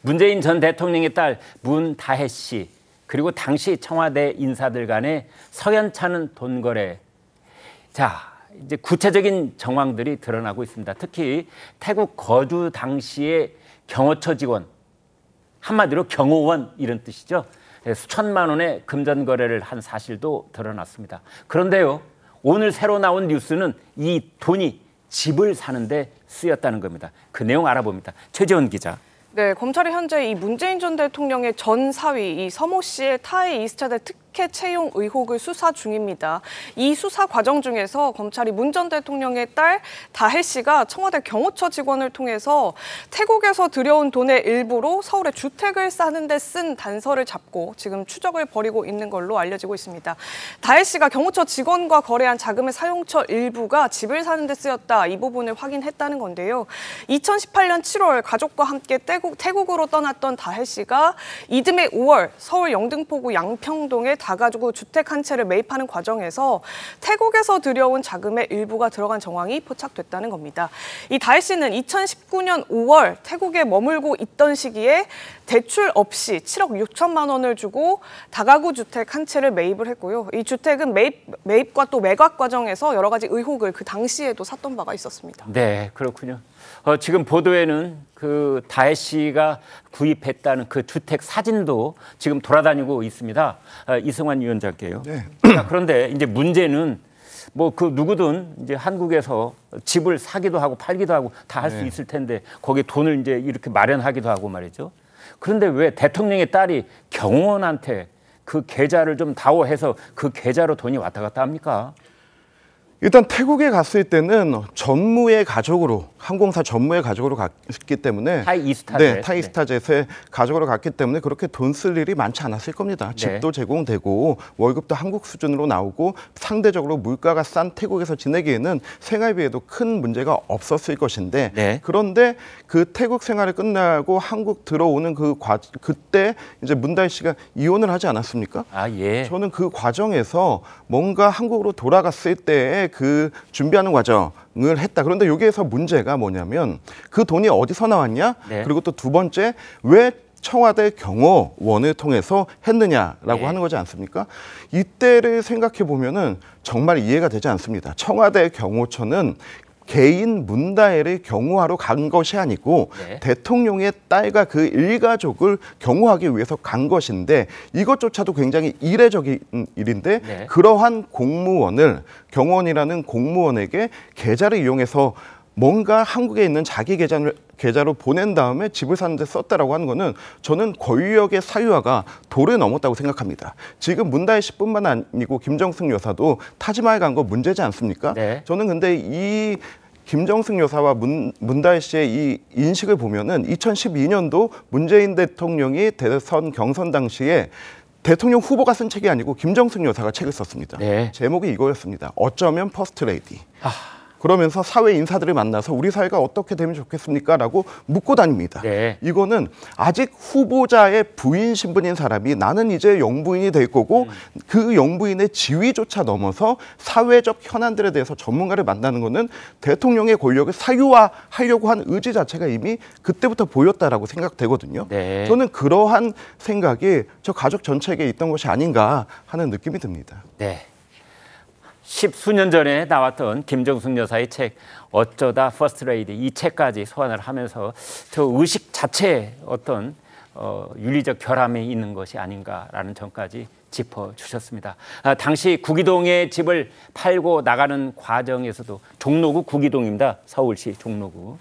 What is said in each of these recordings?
문재인 전 대통령의 딸 문다혜 씨 그리고 당시 청와대 인사들 간의 석연찮은 돈 거래. 자, 이제 구체적인 정황들이 드러나고 있습니다. 특히 태국 거주 당시의 경호처 직원, 한마디로 경호원 이런 뜻이죠. 수천만 원의 금전 거래를 한 사실도 드러났습니다. 그런데요, 오늘 새로 나온 뉴스는 이 돈이 집을 사는데 쓰였다는 겁니다. 그 내용 알아봅니다. 최재원 기자. 네, 검찰이 현재 이 문재인 전 대통령의 전 사위 이 서모 씨의 타이 이스타대 특혜 채용 의혹을 수사 중입니다. 이 수사 과정 중에서 검찰이 문 전 대통령의 딸 다혜 씨가 청와대 경호처 직원을 통해서 태국에서 들여온 돈의 일부로 서울에 주택을 사는 데 쓴 단서를 잡고 지금 추적을 벌이고 있는 걸로 알려지고 있습니다. 다혜 씨가 경호처 직원과 거래한 자금의 사용처 일부가 집을 사는 데 쓰였다. 이 부분을 확인했다는 건데요. 2018년 7월 가족과 함께 태국으로 떠났던 다혜 씨가 이듬해 5월 서울 영등포구 양평동에 다가구 주택 한 채를 매입하는 과정에서 태국에서 들여온 자금의 일부가 들어간 정황이 포착됐다는 겁니다. 이 다혜 씨는 2019년 5월 태국에 머물고 있던 시기에 대출 없이 7억 6천만 원을 주고 다가구 주택 한 채를 매입을 했고요. 이 주택은 매입과 또 매각 과정에서 여러 가지 의혹을 그 당시에도 샀던 바가 있었습니다. 네, 그렇군요. 지금 보도에는 그 다혜 씨가 구입했다는 그 주택 사진도 지금 돌아다니고 있습니다. 이승환 위원장께요. 네. 자, 그런데 이제 문제는 뭐 그 누구든 이제 한국에서 집을 사기도 하고 팔기도 하고 다 할 수 있을 텐데 거기에 돈을 이제 이렇게 마련하기도 하고 말이죠. 그런데 왜 대통령의 딸이 경호원한테 그 계좌를 좀 다오해서 그 계좌로 돈이 왔다 갔다 합니까? 일단 태국에 갔을 때는 전무의 가족으로, 항공사 전무의 가족으로 갔기 때문에 타이이스타젯. 네, 타이이스타젯의 가족으로 갔기 때문에 그렇게 돈 쓸 일이 많지 않았을 겁니다. 네. 집도 제공되고 월급도 한국 수준으로 나오고 상대적으로 물가가 싼 태국에서 지내기에는 생활비에도 큰 문제가 없었을 것인데 네. 그런데 그 태국 생활을 끝나고 한국 들어오는 그때 이제 문다혜 씨가 이혼을 하지 않았습니까? 아, 예. 저는 그 과정에서 뭔가 한국으로 돌아갔을 때에 그 준비하는 과정을 했다. 그런데 여기에서 문제가 뭐냐면 그 돈이 어디서 나왔냐? 네. 그리고 또 두 번째 왜 청와대 경호원을 통해서 했느냐라고 네. 하는 거지 않습니까? 이때를 생각해 보면은 정말 이해가 되지 않습니다. 청와대 경호처는 개인 문다혜를 경호하러 간 것이 아니고 네. 대통령의 딸과 그 일가족을 경호하기 위해서 간 것인데 이것조차도 굉장히 이례적인 일인데 네. 그러한 공무원을 경호원이라는 공무원에게 계좌를 이용해서 뭔가 한국에 있는 자기 계좌로 보낸 다음에 집을 사는 데 썼다라고 하는 거는 저는 권력의 사유화가 도를 넘었다고 생각합니다. 지금 문다혜 씨뿐만 아니고 김정숙 여사도 타지마을 간 거 문제지 않습니까? 네. 저는 근데 이 김정숙 여사와 문다혜 씨의 이 인식을 보면은 2012년도 문재인 대통령이 대선 경선 당시에 대통령 후보가 쓴 책이 아니고 김정숙 여사가 책을 썼습니다. 네. 제목이 이거였습니다. 어쩌면 퍼스트 레이디. 그러면서 사회 인사들을 만나서 우리 사회가 어떻게 되면 좋겠습니까? 라고 묻고 다닙니다. 네. 이거는 아직 후보자의 부인 신분인 사람이 나는 이제 영부인이 될 거고 그 영부인의 지위조차 넘어서 사회적 현안들에 대해서 전문가를 만나는 거는 대통령의 권력을 사유화하려고 한 의지 자체가 이미 그때부터 보였다라고 생각되거든요. 네. 저는 그러한 생각이 저 가족 전체에게 있던 것이 아닌가 하는 느낌이 듭니다. 네. 10수년 전에 나왔던 김정숙 여사의 책 어쩌다 퍼스트 레이디 이 책까지 소환을 하면서 저 의식 자체에 어떤 윤리적 결함이 있는 것이 아닌가라는 점까지 짚어주셨습니다. 당시 구기동의 집을 팔고 나가는 과정에서도 종로구 구기동입니다. 서울시 종로구.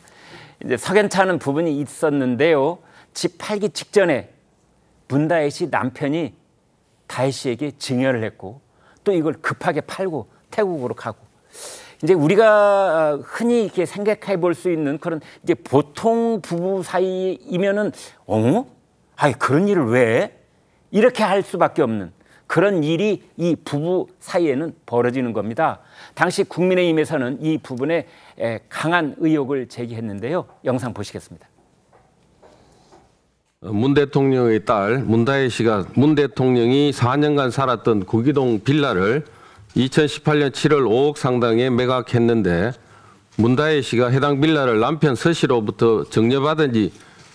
이제 석연찮은 부분이 있었는데요. 집 팔기 직전에 문다혜 씨 남편이 다혜 씨에게 증여를 했고 또 이걸 급하게 팔고 태국으로 가고 이제 우리가 흔히 이렇게 생각해 볼 수 있는 그런 이제 보통 부부 사이이면은 아니 그런 일을 왜 이렇게 할 수밖에 없는 그런 일이 이 부부 사이에는 벌어지는 겁니다. 당시 국민의힘에서는 이 부분에 강한 의혹을 제기했는데요. 영상 보시겠습니다. 문 대통령의 딸 문다혜 씨가 문 대통령이 4년간 살았던 구기동 빌라를 2018년 7월 5억 상당에 매각했는데 문다혜 씨가 해당 빌라를 남편 서 씨로부터 증여받은 지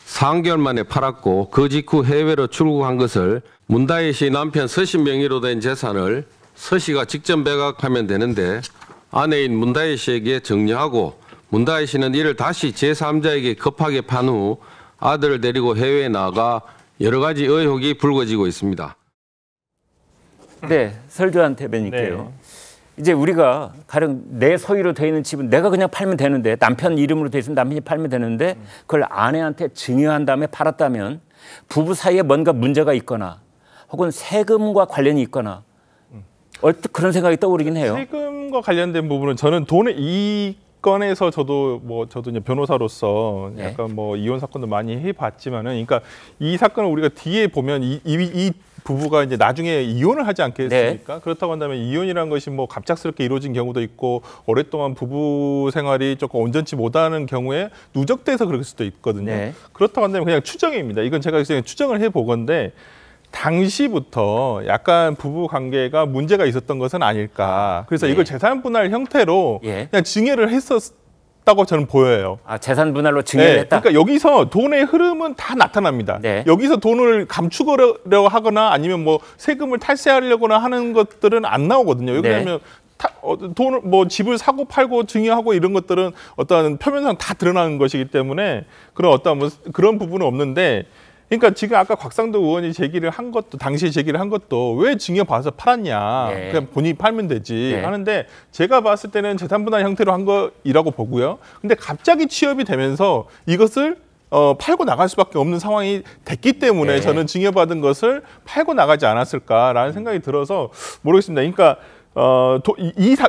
3개월 만에 팔았고 그 직후 해외로 출국한 것을 문다혜 씨 남편 서씨 명의로 된 재산을 서씨가 직접 매각하면 되는데 아내인 문다혜 씨에게 정리하고 문다혜 씨는 이를 다시 제3자에게 급하게 판 후 아들을 데리고 해외에 나가 여러 가지 의혹이 불거지고 있습니다. 네, 설교한 대변인께요. 네. 이제 우리가 가령 내 소유로 되어 있는 집은 내가 그냥 팔면 되는데 남편 이름으로 되어 있으면 남편이 팔면 되는데 그걸 아내한테 증여한 다음에 팔았다면 부부 사이에 뭔가 문제가 있거나 혹은 세금과 관련이 있거나 얼핏 그런 생각이 떠오르긴 해요. 세금과 관련된 부분은 저는 이 건에서 저도 이제 변호사로서 네. 약간 이혼 사건도 많이 해봤지만은, 그러니까 이 사건을 우리가 뒤에 보면 이 부부가 이제 나중에 이혼을 하지 않겠습니까? 네. 그렇다고 한다면 이혼이라는 것이 갑작스럽게 이루어진 경우도 있고 오랫동안 부부 생활이 조금 온전치 못하는 경우에 누적돼서 그럴 수도 있거든요. 네. 그렇다고 한다면 그냥 추정입니다. 이건 제가 그냥 추정을 해보건데 당시부터 약간 부부 관계가 문제가 있었던 것은 아닐까. 그래서 예. 이걸 재산 분할 형태로 예. 그냥 증여를 했었다고 저는 보여요. 아, 재산 분할로 증여를 네, 했다? 그러니까 여기서 돈의 흐름은 다 나타납니다. 네. 여기서 돈을 감추려고 하거나 아니면 세금을 탈세하려거나 하는 것들은 안 나오거든요. 여기 네. 하면 돈을 집을 사고 팔고 증여하고 이런 것들은 어떤 표면상 다 드러나는 것이기 때문에 그런 어떤 그런 부분은 없는데, 그러니까 지금 아까 곽상도 의원이 당시에 제기를 한 것도 왜 증여 봐서 팔았냐. 네. 그냥 본인이 팔면 되지 네. 하는데 제가 봤을 때는 재산 분할 형태로 한 거이라고 보고요. 근데 갑자기 취업이 되면서 이것을 팔고 나갈 수밖에 없는 상황이 됐기 때문에 네. 저는 증여받은 것을 팔고 나가지 않았을까라는 생각이 들어서 모르겠습니다. 그러니까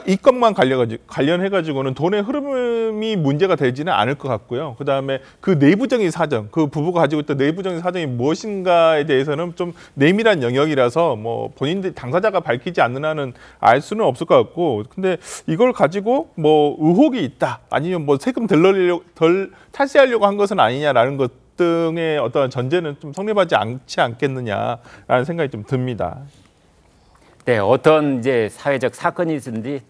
이 건만 관련해가지고는 돈의 흐름이 문제가 되지는 않을 것 같고요. 그다음에 그 내부적인 사정, 그 부부가 가지고 있던 내부적인 사정이 무엇인가에 대해서는 좀 내밀한 영역이라서 본인들 당사자가 밝히지 않는 한은 알 수는 없을 것 같고, 근데 이걸 가지고 의혹이 있다, 아니면 세금 덜 탈세하려고 한 것은 아니냐라는 것 등의 어떤 전제는 좀 성립하지 않지 않겠느냐라는 생각이 좀 듭니다. 네, 어떤 이제 사회적 사건이 있든지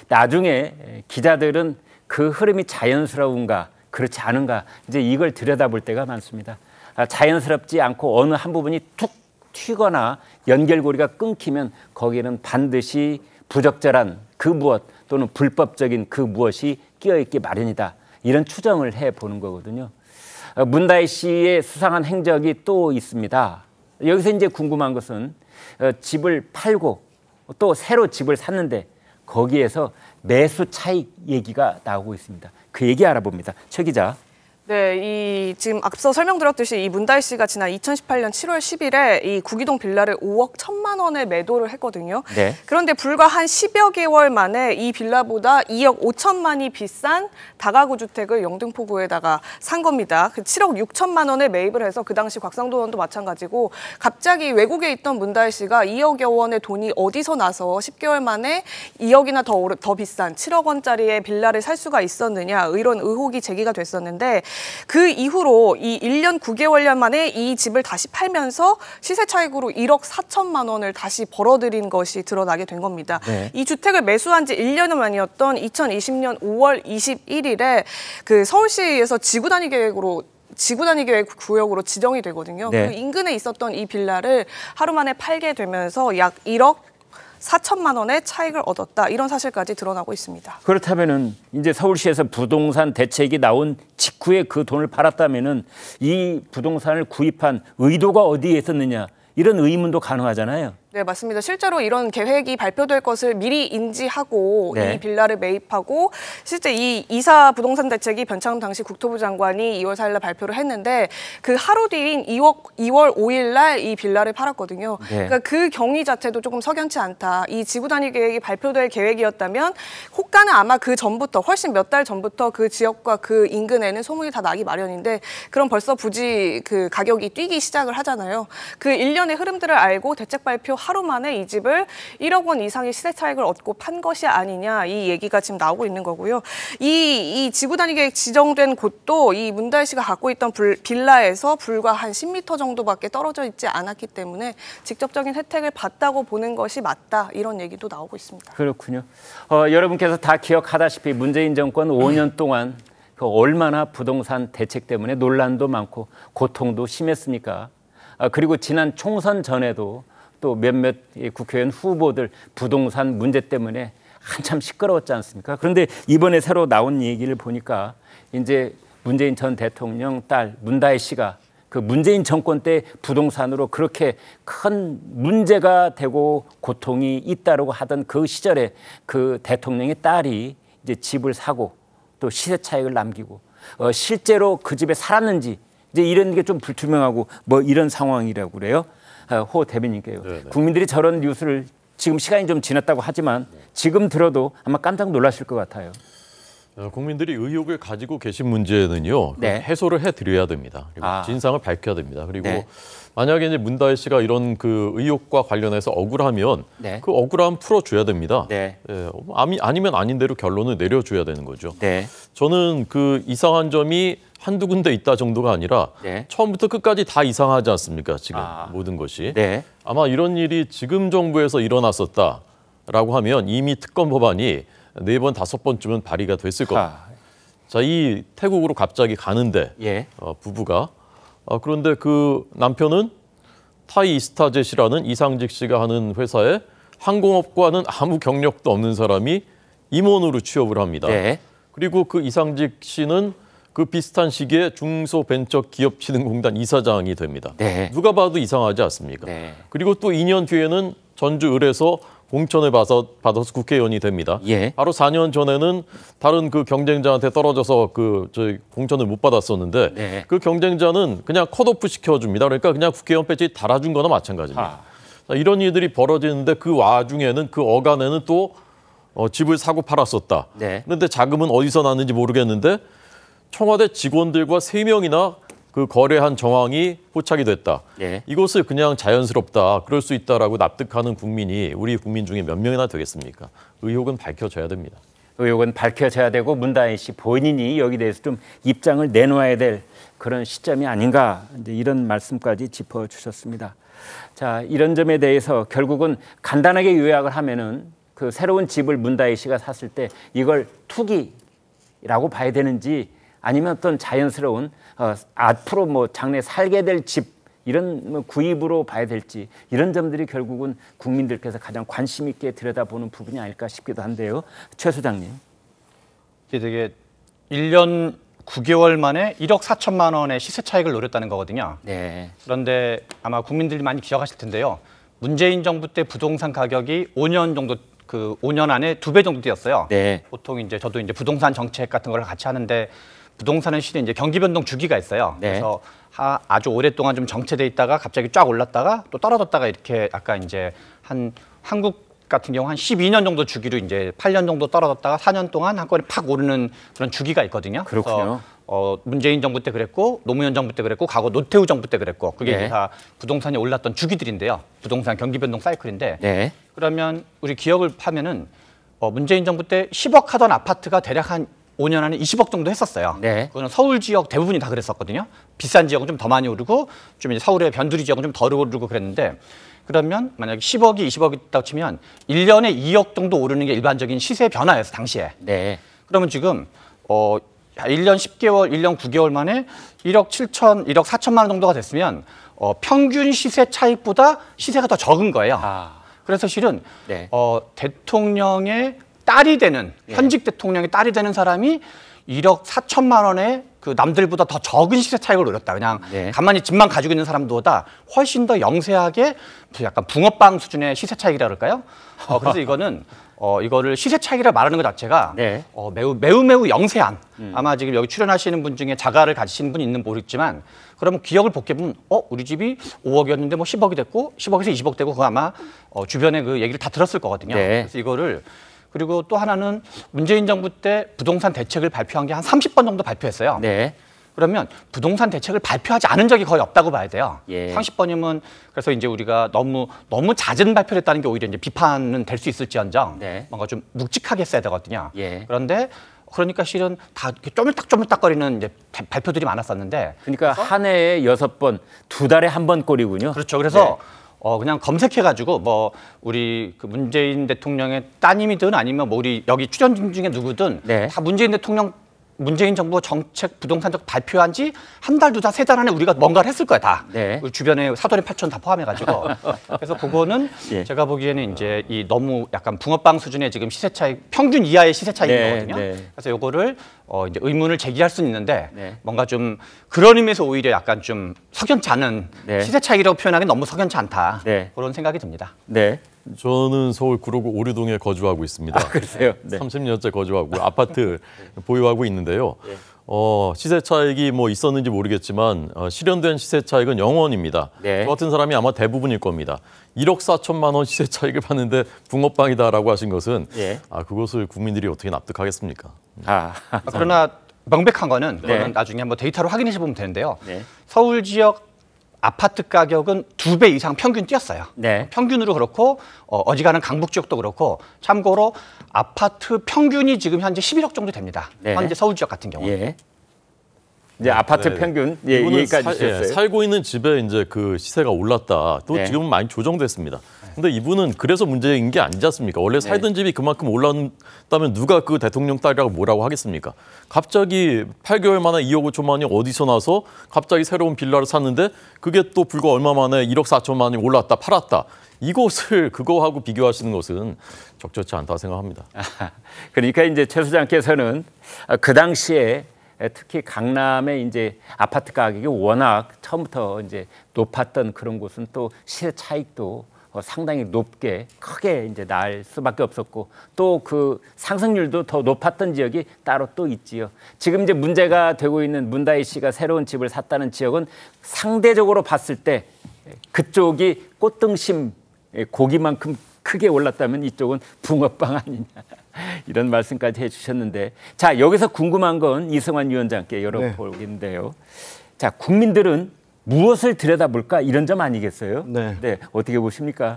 나중에 기자들은 그 흐름이 자연스러운가 그렇지 않은가 이제 이걸 들여다볼 때가 많습니다. 자연스럽지 않고 어느 한 부분이 툭 튀거나 연결고리가 끊기면 거기에는 반드시 부적절한 그 무엇 또는 불법적인 그 무엇이 끼어있기 마련이다. 이런 추정을 해보는 거거든요. 문다혜 씨의 수상한 행적이 또 있습니다. 여기서 이제 궁금한 것은 집을 팔고 또 새로 집을 샀는데 거기에서 매수 차익 얘기가 나오고 있습니다. 그 얘기 알아봅니다. 최 기자. 네, 지금 앞서 설명드렸듯이 이 문다혜 씨가 지난 2018년 7월 10일에 이 구기동 빌라를 5억 1천만 원에 매도를 했거든요. 네. 그런데 불과 한 10여 개월 만에 이 빌라보다 2억 5천만이 비싼 다가구 주택을 영등포구에다가 산 겁니다. 그 7억 6천만 원에 매입을 해서 그 당시 곽상도 의원도 마찬가지고 갑자기 외국에 있던 문다혜 씨가 2억여 원의 돈이 어디서 나서 10개월 만에 2억이나 더 비싼 7억 원짜리의 빌라를 살 수가 있었느냐, 이런 의혹이 제기가 됐었는데 그 이후로 이 1년 9개월여 만에 이 집을 다시 팔면서 시세 차익으로 1억 4천만 원을 다시 벌어들인 것이 드러나게 된 겁니다. 네. 이 주택을 매수한 지 1년여 만이었던 2020년 5월 21일에 그 서울시에서 지구단위 계획 구역으로 지정이 되거든요. 네. 그 인근에 있었던 이 빌라를 하루 만에 팔게 되면서 약 1억 4천만 원의 차익을 얻었다, 이런 사실까지 드러나고 있습니다. 그렇다면은 이제 서울시에서 부동산 대책이 나온 직후에 그 돈을 팔았다면은 이 부동산을 구입한 의도가 어디에 있었느냐, 이런 의문도 가능하잖아요. 네, 맞습니다. 실제로 이런 계획이 발표될 것을 미리 인지하고 네. 이 빌라를 매입하고, 실제 이 이사 부동산 대책이 변창흠 당시 국토부 장관이 2월 4일 날 발표를 했는데 그 하루 뒤인 2월 5일 날 이 빌라를 팔았거든요. 네. 그러니까 그 경위 자체도 조금 석연치 않다. 이 지구 단위 계획이 발표될 계획이었다면 호가는 아마 그 전부터, 훨씬 몇 달 전부터 그 지역과 그 인근에는 소문이 다 나기 마련인데, 그럼 벌써 부지 그 가격이 뛰기 시작을 하잖아요. 그 일련의 흐름들을 알고 대책 발표 하루 만에 이 집을 1억 원 이상의 시세 차익을 얻고 판 것이 아니냐, 이 얘기가 지금 나오고 있는 거고요. 이 지구 단위 계획 지정된 곳도 이 문다혜 씨가 갖고 있던 빌라에서 불과 한 10m 정도밖에 떨어져 있지 않았기 때문에 직접적인 혜택을 받다고 보는 것이 맞다, 이런 얘기도 나오고 있습니다. 그렇군요. 여러분께서 다 기억하다시피 문재인 정권 5년 동안 그 얼마나 부동산 대책 때문에 논란도 많고 고통도 심했습니까? 그리고 지난 총선 전에도 또 몇몇 국회의원 후보들 부동산 문제 때문에 한참 시끄러웠지 않습니까? 그런데 이번에 새로 나온 얘기를 보니까 이제 문재인 전 대통령 딸 문다혜 씨가 그 문재인 정권 때 부동산으로 그렇게 큰 문제가 되고 고통이 있다라고 하던 그 시절에 그 대통령의 딸이 이제 집을 사고 또 시세 차익을 남기고 실제로 그 집에 살았는지 이제 이런 게 좀 불투명하고 뭐 이런 상황이라고 그래요. 호 대변인께요. 네네. 국민들이 저런 뉴스를 지금 시간이 좀 지났다고 하지만 지금 들어도 아마 깜짝 놀라실 것 같아요. 국민들이 의혹을 가지고 계신 문제는요. 네. 해소를 해드려야 됩니다. 그리고 진상을 밝혀야 됩니다. 그리고 네. 만약에 이제 문다혜 씨가 이런 그 의혹과 관련해서 억울하면 네. 그 억울함 풀어줘야 됩니다. 네. 예, 아니면 아닌 대로 결론을 내려줘야 되는 거죠. 네. 저는 그 이상한 점이 한두 군데 있다 정도가 아니라 네. 처음부터 끝까지 다 이상하지 않습니까? 지금 모든 것이. 네. 아마 이런 일이 지금 정부에서 일어났었다라고 하면 이미 특검 법안이 4번, 5번쯤은 발의가 됐을 겁니다. 자, 이 태국으로 갑자기 가는데 예. 부부가 그런데 그 남편은 타이 이스타젯이라는 이상직 씨가 하는 회사에 항공업과는 아무 경력도 없는 사람이 임원으로 취업을 합니다. 네. 그리고 그 이상직 씨는 그 비슷한 시기에 중소벤처기업진흥공단 이사장이 됩니다. 네. 누가 봐도 이상하지 않습니까? 네. 그리고 또 2년 뒤에는 전주을에서 공천을 받아서 국회의원이 됩니다. 예. 바로 4년 전에는 다른 그 경쟁자한테 떨어져서 저희 공천을 못 받았었는데 네. 그 경쟁자는 그냥 컷오프 시켜줍니다. 그러니까 그냥 국회의원 배지 달아준 거나 마찬가지입니다. 자, 이런 일들이 벌어지는데 그 와중에는 그 어간에는 또 집을 사고 팔았었다. 네. 그런데 자금은 어디서 났는지 모르겠는데 청와대 직원들과 3명이나 그 거래한 정황이 포착이 됐다. 예. 이것을 그냥 자연스럽다, 그럴 수 있다라고 납득하는 국민이 우리 국민 중에 몇 명이나 되겠습니까? 의혹은 밝혀져야 됩니다. 의혹은 밝혀져야 되고 문다혜 씨 본인이 여기 대해서 좀 입장을 내놓아야 될 그런 시점이 아닌가 이제 이런 말씀까지 짚어주셨습니다. 자, 이런 점에 대해서 결국은 간단하게 요약을 하면은 그 새로운 집을 문다혜 씨가 샀을 때 이걸 투기라고 봐야 되는지 아니면 어떤 자연스러운 앞으로 뭐 장래 살게 될 집 이런 뭐 구입으로 봐야 될지 이런 점들이 결국은 국민들께서 가장 관심 있게 들여다보는 부분이 아닐까 싶기도 한데요. 최 소장님. 이게 되게 1년 9개월 만에 1억 4천만 원의 시세 차익을 노렸다는 거거든요. 네. 그런데 아마 국민들이 많이 기억하실 텐데요. 문재인 정부 때 부동산 가격이 5년 정도 5년 안에 2배 정도 뛰었어요. 네. 보통 이제 저도 이제 부동산 정책 같은 걸 같이 하는데 부동산은 실은 이제 경기 변동 주기가 있어요. 네. 그래서 아주 오랫동안 좀 정체돼 있다가 갑자기 쫙 올랐다가 또 떨어졌다가 이렇게 아까 이제 한국 같은 경우 한 12년 정도 주기로 이제 8년 정도 떨어졌다가 4년 동안 한꺼번에 팍 오르는 그런 주기가 있거든요. 그렇군요. 그래서 문재인 정부 때 그랬고 노무현 정부 때 그랬고 과거 노태우 정부 때 그랬고 그게 네. 이제 다 부동산이 올랐던 주기들인데요. 부동산 경기 변동 사이클인데 네. 그러면 우리 기억을 하면은 문재인 정부 때 10억 하던 아파트가 대략 한 5년 안에 20억 정도 했었어요. 네. 그거는 서울 지역 대부분이 다 그랬었거든요. 비싼 지역은 좀 더 많이 오르고 좀 이제 서울의 변두리 지역은 좀 덜 오르고 그랬는데 그러면 만약에 10억이 20억이 있다고 치면 1년에 2억 정도 오르는 게 일반적인 시세 변화였어요, 당시에. 네. 그러면 지금 1년 10개월, 1년 9개월 만에 1억 4천만 원 정도가 됐으면 평균 시세 차익보다 시세가 더 적은 거예요. 그래서 실은 네. 대통령의 딸이 되는 현직 대통령의 딸이 되는 사람이 1억 4천만 원의 그 남들보다 더 적은 시세 차익을 노렸다. 그냥 네. 가만히 집만 가지고 있는 사람보다 훨씬 더 영세하게 약간 붕어빵 수준의 시세 차익이라 그럴까요? 그래서 이거를 시세 차익이라 말하는 것 자체가 네. 매우 영세한 아마 지금 여기 출연하시는 분 중에 자가를 가지시는 분이 있는 모르겠지만 그러면 기억을 복귀해보면 우리 집이 5억이었는데 뭐 10억이 됐고 10억에서 20억 되고 그거 아마 주변에 그 얘기를 다 들었을 거거든요. 네. 그래서 이거를 그리고 또 하나는 문재인 정부 때 부동산 대책을 발표한 게 한 30번 정도 발표했어요. 네. 그러면 부동산 대책을 발표하지 않은 적이 거의 없다고 봐야 돼요. 예. 30번이면 그래서 이제 우리가 너무 낮은 발표를 했다는 게 오히려 이제 비판은 될 수 있을지언정 네. 뭔가 좀 묵직하게 써야 되거든요. 예. 그러니까 실은 다 이렇게 쪼물딱쪼물딱거리는 이제 발표들이 많았었는데 그러니까 한 해에 6번, 2달에 한 번 꼴이군요. 그렇죠. 그래서 그냥 검색해가지고 뭐 우리 그 문재인 대통령의 따님이든 아니면 뭐 우리 여기 출연진 중에 누구든 네. 다 문재인 대통령 문재인 정부 정책 부동산적 발표한 지 한 달, 두 달, 세 달 안에 우리가 뭔가를 했을 거야 다. 네. 주변에 사돈의 8천 다 포함해가지고. 그래서 그거는 예. 제가 보기에는 이제 이 너무 약간 붕어빵 수준의 지금 시세 차이, 평균 이하의 시세 차이인 네, 거거든요. 네. 그래서 요거를 이제 의문을 제기할 수는 있는데 네. 뭔가 좀 그런 의미에서 오히려 약간 좀 석연치 않은 네. 시세 차이라고 표현하기 너무 석연치 않다. 네. 그런 생각이 듭니다. 네. 저는 서울 구로구 오류동에 거주하고 있습니다. 그러세요? 네. 30년째 거주하고 아파트 보유하고 있는데요. 네. 시세 차익이 뭐 있었는지 모르겠지만 실현된 시세 차익은 0원입니다. 네. 저 같은 사람이 아마 대부분일 겁니다. 1억 4천만 원 시세 차익을 봤는데 붕어빵이다라고 하신 것은 예. 그것을 국민들이 어떻게 납득하겠습니까? 그러나 명백한 거는 그거는 네. 나중에 한번 데이터로 확인해 보면 되는데요. 네. 서울 지역 아파트 가격은 2배 이상 평균 뛰었어요. 네. 평균으로 그렇고 어지간한 강북 지역도 그렇고 참고로 아파트 평균이 지금 현재 11억 정도 됩니다. 네. 현재 서울 지역 같은 경우는. 예. 이제 아파트 네. 평균 이거는 여기까지 주셨어요. 살고 있는 집에 이제 그 시세가 올랐다. 또 네. 지금은 많이 조정됐습니다. 근데 이분은 그래서 문제인 게 아니지 않습니까? 원래 살던 집이 그만큼 올랐다면 누가 그 대통령 딸이라고 뭐라고 하겠습니까? 갑자기 8개월 만에 2억 5천만 원이 어디서 나서 갑자기 새로운 빌라를 샀는데 그게 또 불과 얼마 만에 1억 4천만 원이 올랐다 팔았다. 이것을 그거하고 비교하시는 것은 적절치 않다고 생각합니다. 그러니까 이제 최 소장께서는 그 당시에 특히 강남의 이제 아파트 가격이 워낙 처음부터 이제 높았던 그런 곳은 또 시세 차익도 상당히 높게 크게 이제 날 수밖에 없었고 또 그 상승률도 더 높았던 지역이 따로 또 있지요. 지금 이제 문제가 되고 있는 문다희 씨가 새로운 집을 샀다는 지역은 상대적으로 봤을 때 그쪽이 꽃등심 고기만큼 크게 올랐다면 이쪽은 붕어빵 아니냐 이런 말씀까지 해주셨는데 자 여기서 궁금한 건 이승환 위원장께 여쭤보겠는데요. 자 국민들은 무엇을 들여다볼까 이런 점 아니겠어요? 네. 어떻게 보십니까?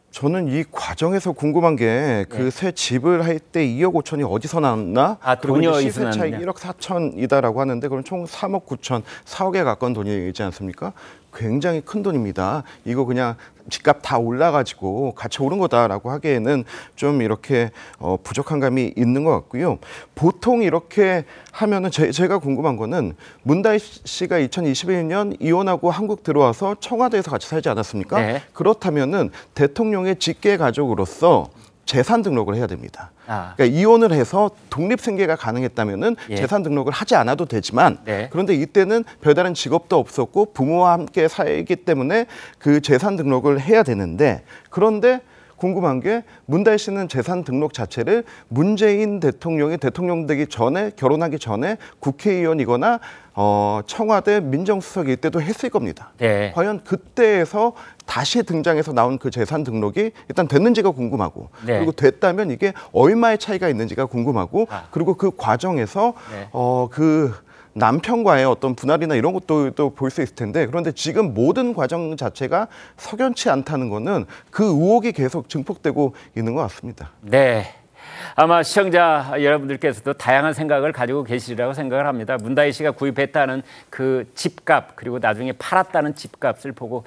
저는 이 과정에서 궁금한 게 그 새 집을 할 때 2억 5천이 어디서 나왔나? 그리고 돈이 이제 어디서 시세 차익 나왔느냐? 1억 4천이다라고 하는데 그럼 총 3억 9천, 4억에 가까운 돈이지 않습니까? 굉장히 큰 돈입니다. 이거 그냥 집값 다 올라가지고 같이 오른 거다라고 하기에는 좀 이렇게 부족한 감이 있는 것 같고요. 보통 이렇게 하면은 제가 궁금한 거는 문다희 씨가 2021년 이혼하고 한국 들어와서 청와대에서 같이 살지 않았습니까? 네. 그렇다면은 대통령의 직계 가족으로서 재산 등록을 해야 됩니다. 그러니까 이혼을 해서 독립 생계가 가능했다면은 예. 재산 등록을 하지 않아도 되지만 네. 그런데 이때는 별다른 직업도 없었고 부모와 함께 살기 때문에 그 재산 등록을 해야 되는데 그런데 궁금한 게 문다희 씨는 재산 등록 자체를 문재인 대통령이 대통령 되기 전에 결혼하기 전에 국회의원이거나 청와대 민정수석일 때도 했을 겁니다. 네. 과연 그때에서 다시 등장해서 나온 그 재산 등록이 일단 됐는지가 궁금하고 네. 그리고 됐다면 이게 얼마의 차이가 있는지가 궁금하고 그리고 그 과정에서 네. 그 남편과의 어떤 분할이나 이런 것도 또 볼 수 있을 텐데 그런데 지금 모든 과정 자체가 석연치 않다는 거는 그 의혹이 계속 증폭되고 있는 것 같습니다. 네. 아마 시청자 여러분들께서도 다양한 생각을 가지고 계시리라고 생각을 합니다. 문다희 씨가 구입했다는 그 집값 그리고 나중에 팔았다는 집값을 보고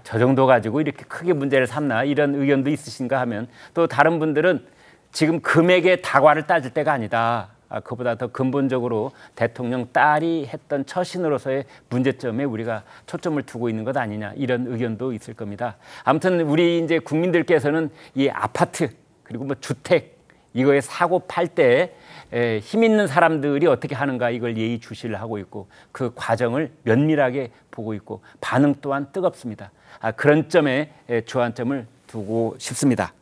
저 정도 가지고 이렇게 크게 문제를 삼나 이런 의견도 있으신가 하면 또 다른 분들은 지금 금액의 다과를 따질 때가 아니다. 그보다 더 근본적으로 대통령 딸이 했던 처신으로서의 문제점에 우리가 초점을 두고 있는 것 아니냐 이런 의견도 있을 겁니다. 아무튼 우리 이제 국민들께서는 이 아파트 그리고 뭐 주택 이거에 사고 팔 때 힘 있는 사람들이 어떻게 하는가 이걸 예의주시를 하고 있고 그 과정을 면밀하게 보고 있고 반응 또한 뜨겁습니다. 그런 점에 주안점을 두고 싶습니다.